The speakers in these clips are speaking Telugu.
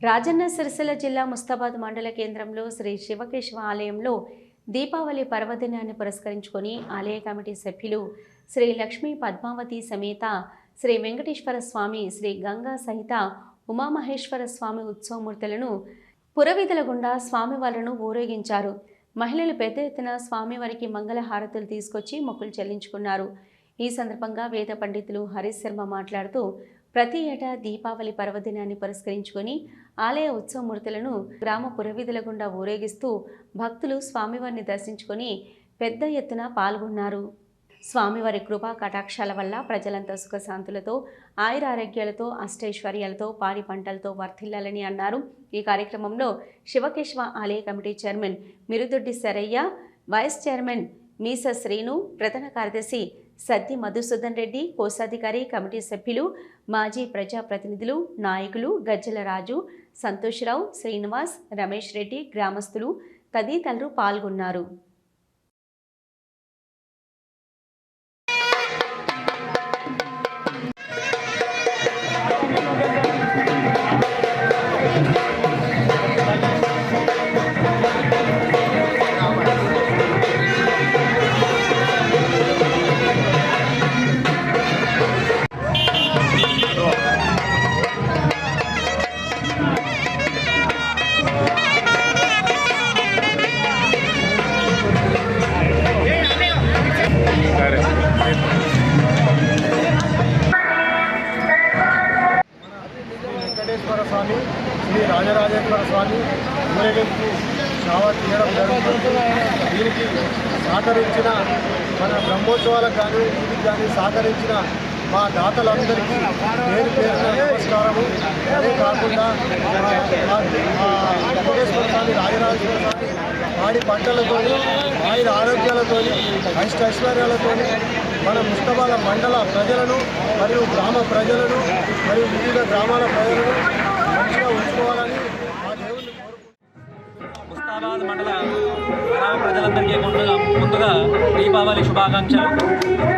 రాజన్న సిరిసిల్ల జిల్లా ముస్తాబాద్ మండల కేంద్రంలో శ్రీ శివకేశవ ఆలయంలో దీపావళి పర్వదినాన్ని పురస్కరించుకొని ఆలయ కమిటీ సభ్యులు శ్రీ లక్ష్మీ పద్మావతి సమేత శ్రీ వెంకటేశ్వర స్వామి శ్రీ గంగా సహిత ఉమామహేశ్వర స్వామి ఉత్సవమూర్తులను పురవీధుల గుండా స్వామివార్లను ఊరేగించారు. మహిళలు పెద్ద ఎత్తున స్వామివారికి మంగళ హారతులు తీసుకొచ్చి మొక్కులు చెల్లించుకున్నారు. ఈ సందర్భంగా వేద పండితులు హరీష్ శర్మ మాట్లాడుతూ ప్రతి ఏటా దీపావళి పర్వదినాన్ని పురస్కరించుకొని ఆలయ ఉత్సవమూర్తులను గ్రామ పురవీధుల గుండా ఊరేగిస్తూ భక్తులు స్వామివారిని దర్శించుకొని పెద్ద ఎత్తున పాల్గొన్నారు. స్వామివారి కృపా కటాక్షాల వల్ల ప్రజలంతా సుఖశాంతులతో ఆయురారోగ్యాలతో అష్టైశ్వర్యాలతో పాడి పంటలతో వర్ధిల్లాలని అన్నారు. ఈ కార్యక్రమంలో శివకేశవ ఆలయ committee chairman Mirudoddi Sarayya, vice chairman Meesa Srinu, ప్రధాన కార్యదర్శి సద్ది మధుసూదన్ రెడ్డి, కోశాధికారి, కమిటీ సభ్యులు, మాజీ ప్రజాప్రతినిధులు, నాయకులు గజ్జల రాజు, సంతోష్రావు, శ్రీనివాస్, రమేష్ రెడ్డి, గ్రామస్తులు తదితరులు పాల్గొన్నారు. వెంకటేశ్వర స్వామి, శ్రీ రాజరాజేశ్వర స్వామి ఊరేగింపు సేవ తీయడం జరుగుతుంది. దీనికి సహకరించిన మన బ్రహ్మోత్సవాలకు కానీ వీటికి కానీ సహకరించిన మా దాతలందరికీ పేరు పేరున నమస్కారము. అదే కాకుండా వెంకటేశ్వర స్వామి, రాజరాజేశ్వర స్వామి వాడి పంటలతో ఆయుర ఆరోగ్యాలతో అష్టైశ్వర్యాలతో మన ముస్తాబాద్ మండల ప్రజలను మరియు గ్రామ ప్రజలను మరియు వివిధ గ్రామాల ప్రజలను మంచిగా ఉంచుకోవాలని ఆ దేవుడిని కోరుకుంటున్నాను. ముస్తాబాద్ మండల గ్రామ ప్రజలందరికీ ముందుగా దీపావళి శుభాకాంక్షలు.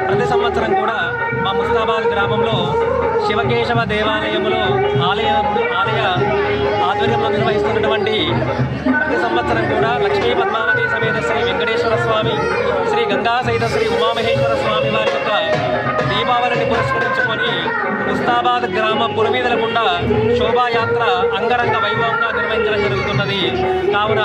ప్రతి సంవత్సరం కూడా మా ముస్తాబాద్ గ్రామంలో శివకేశవ దేవాలయంలో ఆలయ ఆధ్వర్యంలో నిర్వహిస్తున్నటువంటి ప్రతి సంవత్సరం కూడా లక్ష్మీ పద్మావతి సమేత శ్రీ వెంకటేశ్వర స్వామి, శ్రీ గంగా సహిత శ్రీ ఉమామహేశ్వర స్వామి వారి యొక్క దీపావళిని పురస్కరించుకొని ముస్తాబాద్ గ్రామ పురవీధుల గుండా శోభాయాత్ర అంగరంగ వైభవంగా నిర్వహించడం జరుగుతున్నది. కావున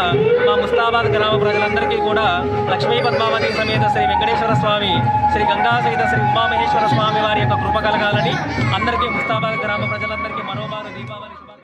మా ముస్తాబాద్ గ్రామ ప్రజలందరికీ కూడా లక్ష్మీ పద్మావతి సమేత శ్రీ వెంకటేశ్వర స్వామి, శ్రీ గంగా సహిత శ్రీ ఉమామహేశ్వర స్వామి వారి యొక్క కృప కలగాలని అందరికీ ముస్తాబాద్ గ్రామ ప్రజలందరికీ మరోమారు దీపావళి